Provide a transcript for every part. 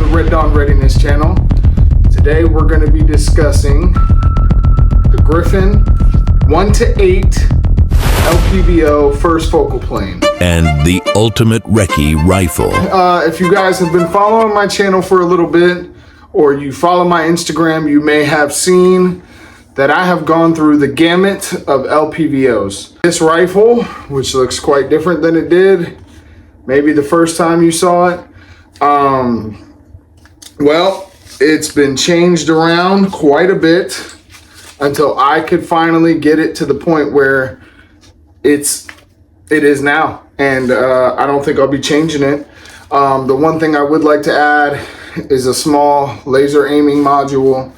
Red Dawn Readiness channel. Today we're going to be discussing the GRIFFIN 1-8 LPVO first focal plane. And the ultimate Recce rifle. If you guys have been following my channel for a little bit, or you follow my Instagram, you may have seen that I have gone through the gamut of LPVOs. This rifle, which looks quite different than it did maybe the first time you saw it, well, it's been changed around quite a bit until I could finally get it to the point where it is now. And I don't think I'll be changing it. The one thing I would like to add is a small laser aiming module,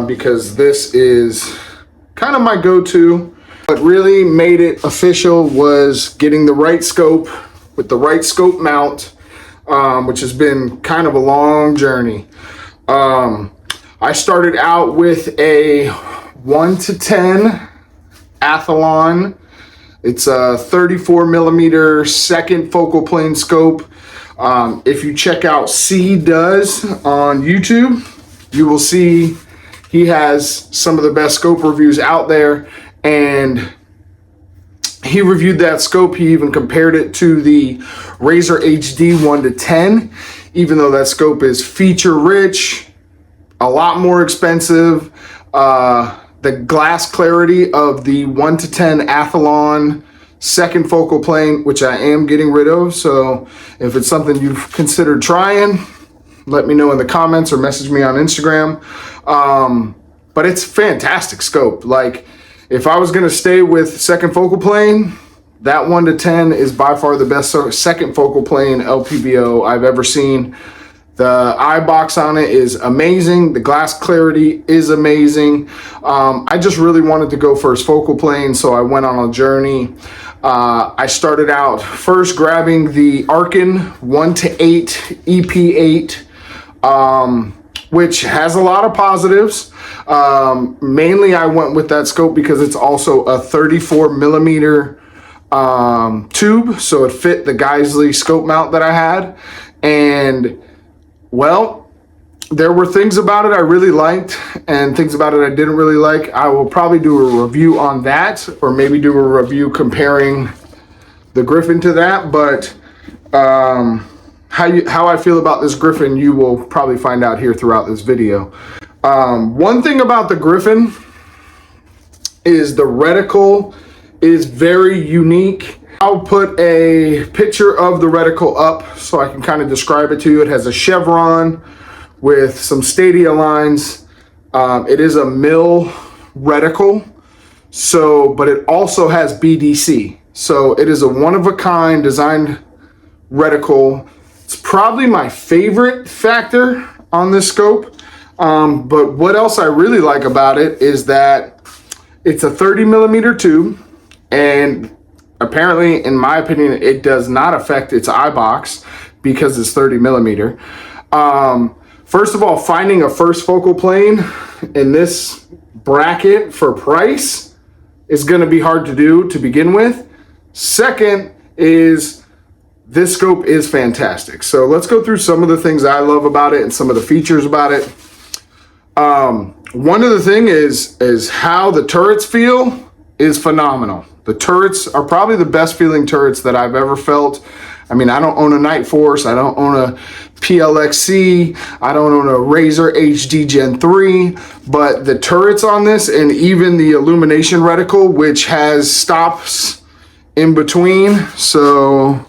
because this is kind of my go-to. What really made it official was getting the right scope with the right scope mount, which has been kind of a long journey. I started out with a 1-10 Athlon. It's a 34 millimeter second focal plane scope. If you check out C Does on YouTube, you will see he has some of the best scope reviews out there, and he reviewed that scope. He even compared it to the Razor HD 1-10, even though that scope is feature rich, a lot more expensive. The glass clarity of the 1-10 Athlon second focal plane, which I am getting rid of. So if it's something you've considered trying, let me know in the comments or message me on Instagram. But it's fantastic scope. Like, if I was going to stay with second focal plane, that 1-10 is by far the best second focal plane LPVO I've ever seen. The eye box on it is amazing. The glass clarity is amazing. I just really wanted to go first focal plane, so I went on a journey. I started out first grabbing the Arkin 1-8 EP8, which has a lot of positives. Mainly I went with that scope because it's also a 34 millimeter tube, so it fit the Geisley scope mount that I had. And well, there were things about it I really liked and things about it I didn't really like. I will probably do a review on that, or maybe do a review comparing the GRIFFIN to that. But how I feel about this GRIFFIN, you will probably find out here throughout this video. One thing about the GRIFFIN is the reticle is very unique. I'll put a picture of the reticle up so I can kind of describe it to you. It has a chevron with some stadia lines. It is a mill reticle, but it also has BDC. So it is a one-of-a-kind designed reticle. It's probably my favorite factor on this scope. But what else I really like about it is that it's a 30 millimeter tube, and apparently, in my opinion, it does not affect its eye box because it's 30 millimeter. First of all, finding a first focal plane in this bracket for price is going to be hard to do to begin with. Second is this scope is fantastic. So let's go through some of the things I love about it and some of the features about it. One of the things is how the turrets feel is phenomenal. The turrets are probably the best feeling turrets that I've ever felt. I mean, I don't own a Night Force, I don't own a PLXC, I don't own a Razor HD Gen 3, but the turrets on this, and even the illumination reticle, which has stops in between. So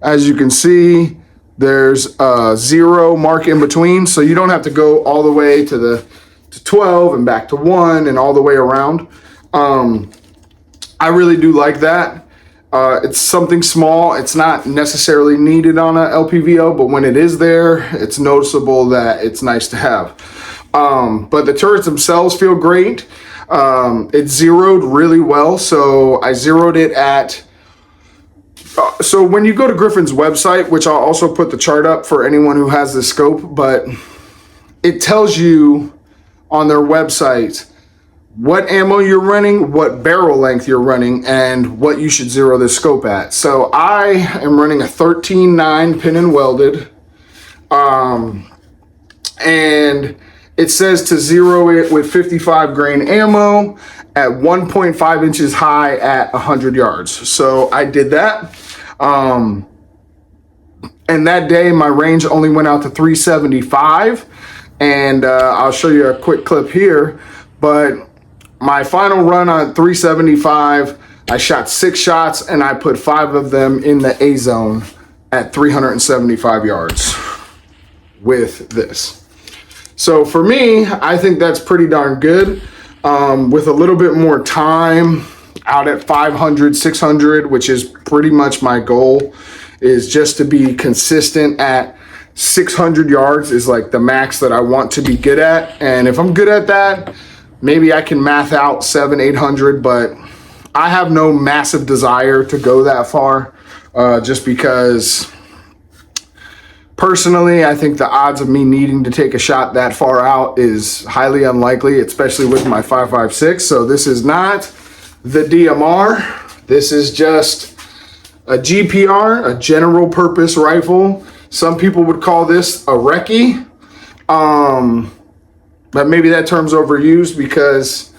as you can see, there's a 0 mark in between, so you don't have to go all the way to 12 and back to 1 and all the way around. I really do like that. It's something small. It's not necessarily needed on a LPVO, but when it is there, it's noticeable that it's nice to have. But the turrets themselves feel great. It's zeroed really well, so I zeroed it at... So when you go to GRIFFIN's website, which I'll also put the chart up for anyone who has this scope, but it tells you on their website what ammo you're running, what barrel length you're running, and what you should zero this scope at. So I am running a 13.9 pin and welded. And it says to zero it with 55 grain ammo at 1.5 inches high at 100 yards. So I did that. And that day my range only went out to 375. And I'll show you a quick clip here. But my final run on 375, I shot 6 shots and I put 5 of them in the A zone at 375 yards with this. So for me, I think that's pretty darn good. With a little bit more time out at 500, 600, which is pretty much my goal, is just to be consistent at 600 yards is like the max that I want to be good at. And if I'm good at that, maybe I can math out 700, 800, but I have no massive desire to go that far, just because personally, I think the odds of me needing to take a shot that far out is highly unlikely, especially with my 5.56. So this is not the DMR. This is just a GPR, a general purpose rifle. Some people would call this a recce. But maybe that term's overused because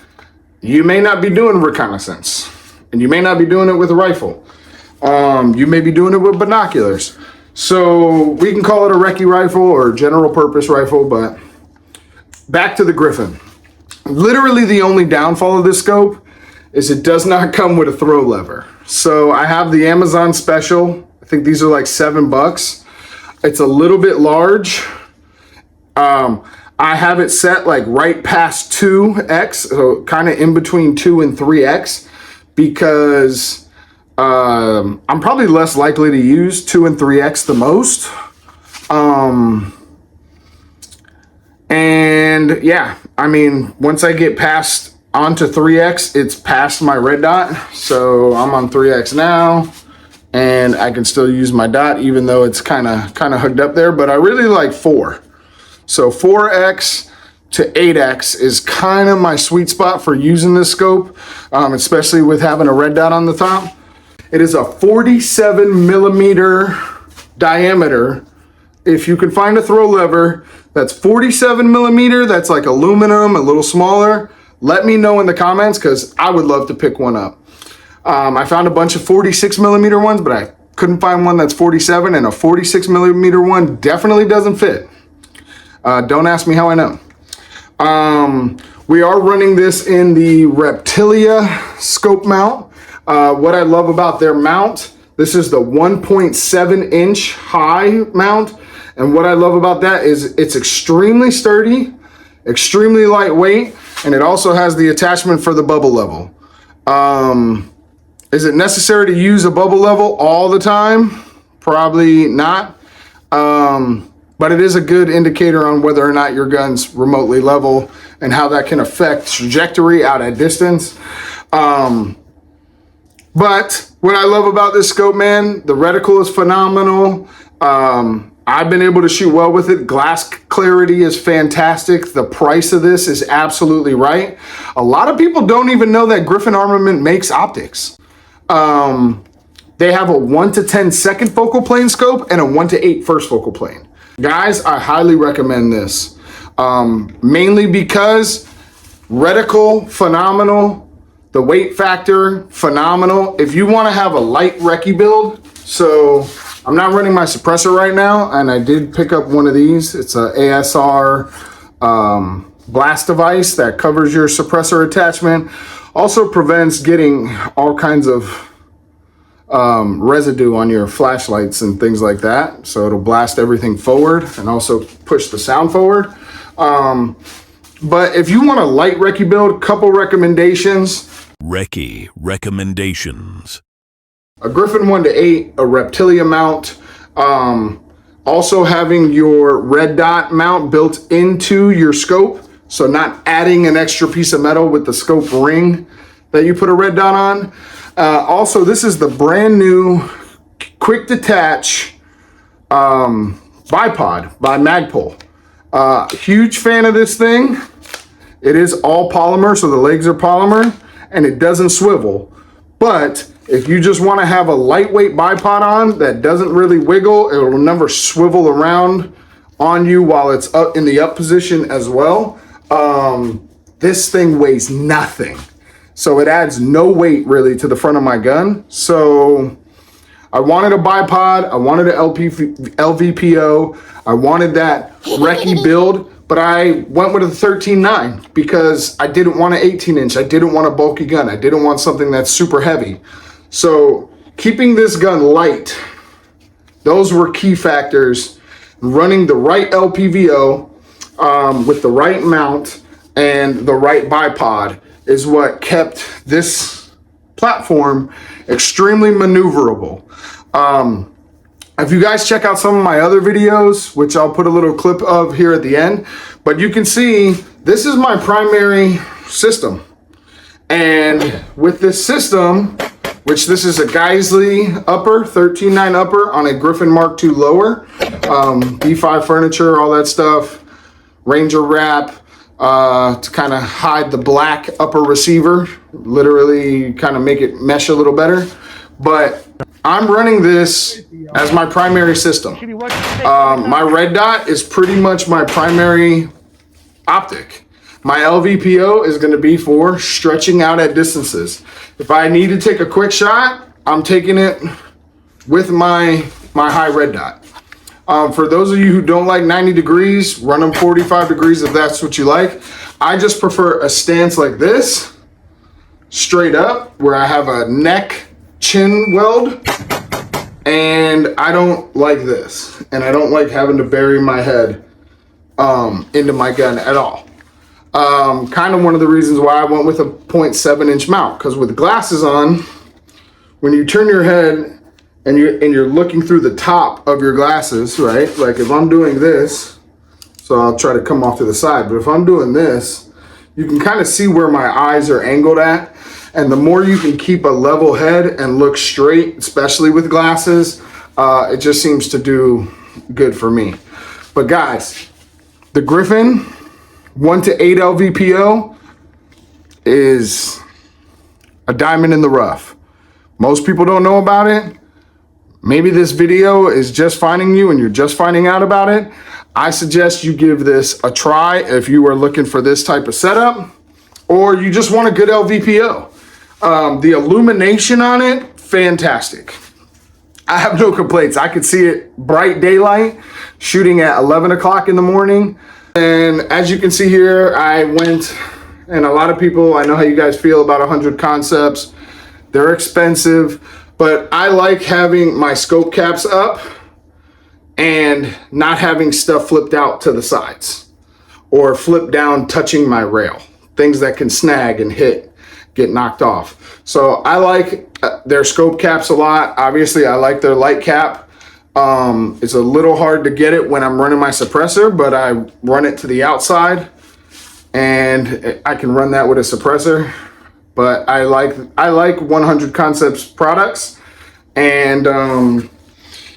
you may not be doing reconnaissance and you may not be doing it with a rifle. You may be doing it with binoculars. So we can call it a recce rifle or general purpose rifle, but back to the Griffin. Literally the only downfall of this scope is it does not come with a throw lever. So I have the Amazon special. I think these are like $7. It's a little bit large. I have it set like right past 2x, so kind of in between 2 and 3x, because I'm probably less likely to use 2 and 3x the most. And yeah, I mean, once I get past onto 3x, it's past my red dot. So I'm on 3x now and I can still use my dot even though it's kind of hooked up there, but I really like 4. So 4x to 8x is kind of my sweet spot for using this scope, especially with having a red dot on the top. It is a 47 millimeter diameter. If you can find a throw lever that's 47 millimeter, that's like aluminum, a little smaller, let me know in the comments because I would love to pick one up. I found a bunch of 46 millimeter ones, but I couldn't find one that's 47, and a 46 millimeter one definitely doesn't fit. Don't ask me how I know. We are running this in the Reptilia scope mount. What I love about their mount, this is the 1.7 inch high mount. And what I love about that is it's extremely sturdy, extremely lightweight, and it also has the attachment for the bubble level. Is it necessary to use a bubble level all the time? Probably not. But it is a good indicator on whether or not your gun's remotely level and how that can affect trajectory out at distance. But what I love about this scope, man, the reticle is phenomenal. I've been able to shoot well with it. Glass clarity is fantastic. The price of this is absolutely right. A lot of people don't even know that Griffin Armament makes optics. They have a 1 to 10 second focal plane scope and a 1 to 8 first focal plane. Guys, I highly recommend this. Mainly because reticle, phenomenal. The weight factor, phenomenal. If you want to have a light recce build, so I'm not running my suppressor right now, and I did pick up one of these. It's a ASR blast device that covers your suppressor attachment. Also prevents getting all kinds of residue on your flashlights and things like that. So it'll blast everything forward and also push the sound forward. But if you want a light recce build, couple recommendations. Recce recommendations. A Griffin 1 to 8, a Reptilia mount. Also having your red dot mount built into your scope. So not adding an extra piece of metal with the scope ring that you put a red dot on. Also, this is the brand new quick detach bipod by Magpul. Huge fan of this thing. It is all polymer, so the legs are polymer, and it doesn't swivel. But if you just want to have a lightweight bipod on that doesn't really wiggle, it will never swivel around on you while it's up in the up position as well. This thing weighs nothing. So it adds no weight really to the front of my gun. So I wanted a bipod, I wanted an LVPO, I wanted that Recce build, but I went with a 13.9 because I didn't want an 18-inch. I didn't want a bulky gun. I didn't want something that's super heavy. So keeping this gun light, those were key factors. Running the right LPVO with the right mount and the right bipod is what kept this platform extremely maneuverable. If you guys check out some of my other videos, which I'll put a little clip of here at the end, but you can see this is my primary system. And with this system, which this is a Geisley upper, 13.9 upper on a GRIFFIN Mark II lower, B5 furniture, all that stuff, Ranger wrap, to kind of hide the black upper receiver, literally kind of make it mesh a little better. But I'm running this as my primary system. My red dot is pretty much my primary optic. My LVPO is going to be for stretching out at distances. If I need to take a quick shot, I'm taking it with my high red dot. For those of you who don't like 90 degrees, run them 45 degrees if that's what you like. I just prefer a stance like this, straight up, where I have a neck chin weld, and I don't like this. And I don't like having to bury my head into my gun at all. Kind of one of the reasons why I went with a 0.7 inch mount, because with glasses on, when you turn your head and you're looking through the top of your glasses, right? Like if I'm doing this, so I'll try to come off to the side, but if I'm doing this, you can kind of see where my eyes are angled at. And the more you can keep a level head and look straight, especially with glasses, it just seems to do good for me. But guys, the GRIFFIN 1 to 8 LVPO is a diamond in the rough. Most people don't know about it. Maybe this video is just finding you and you're just finding out about it. I suggest you give this a try if you are looking for this type of setup, or you just want a good LVPO. The illumination on it, fantastic. I have no complaints. I could see it bright daylight, shooting at 11 o'clock in the morning. And as you can see here, I went, and a lot of people, I know how you guys feel about 100 concepts. They're expensive, but I like having my scope caps up and not having stuff flipped out to the sides or flip down touching my rail. Things that can snag and hit, get knocked off. So I like their scope caps a lot. Obviously, I like their light cap. It's a little hard to get it when I'm running my suppressor, but I run it to the outside and I can run that with a suppressor. But I like 100 Concepts products, and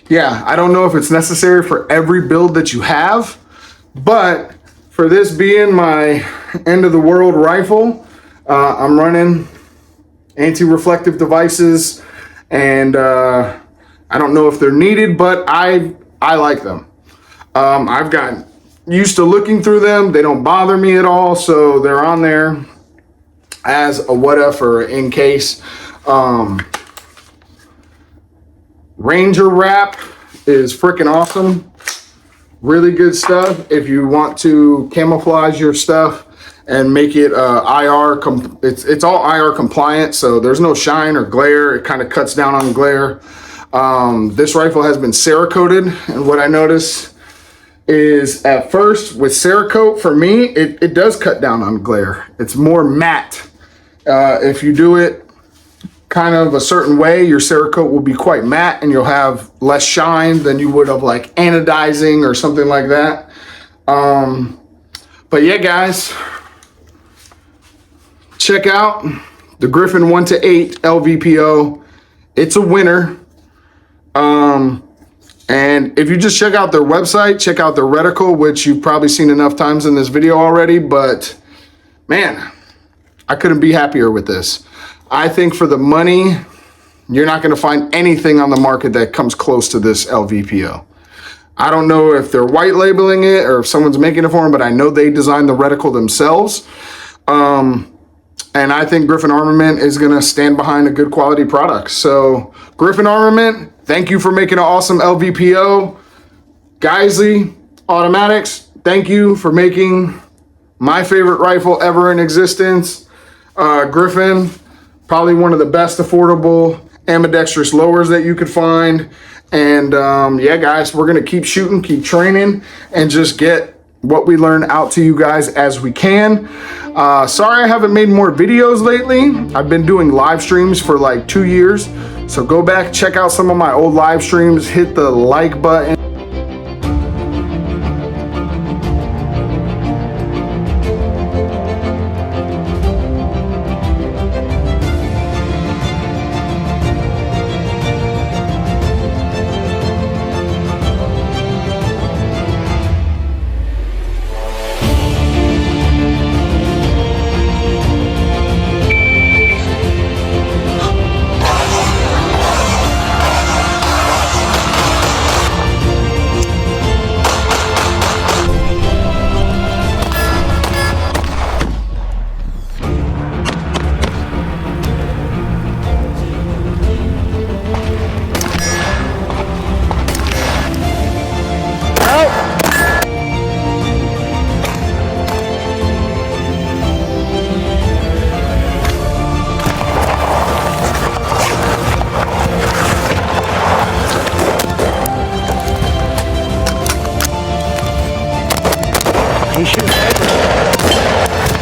yeah, I don't know if it's necessary for every build that you have, but for this being my end of the world rifle, I'm running anti-reflective devices, and I don't know if they're needed, but I like them. I've gotten used to looking through them. They don't bother me at all, so they're on there as a what if or in case. Ranger wrap is freaking awesome. Really good stuff if you want to camouflage your stuff and make it IR. It's all IR compliant, so there's no shine or glare. It kind of cuts down on glare. This rifle has been Cerakoted, and what I noticed is at first with Cerakote, for me, it does cut down on glare. It's more matte. If you do it kind of a certain way, your Cerakote will be quite matte and you'll have less shine than you would of like anodizing or something like that. But yeah, guys, check out the GRIFFIN 1 to 8 LVPO. It's a winner. And if you just check out their website, check out their reticle, which you've probably seen enough times in this video already, but man, I couldn't be happier with this. I think for the money, you're not going to find anything on the market that comes close to this LVPO. I don't know if they're white labeling it or if someone's making it for them, but I know they designed the reticle themselves. And I think Griffin Armament is going to stand behind a good quality product. So Griffin Armament, thank you for making an awesome LVPO. Geisley Automatics, thank you for making my favorite rifle ever in existence. Griffin, probably one of the best affordable ambidextrous lowers that you could find. And yeah, guys, we're going to keep shooting, keep training, and just get what we learn out to you guys as we can. Sorry I haven't made more videos lately. I've been doing live streams for like 2 years. So go back, check out some of my old live streams, hit the like button. He shoots everywhere.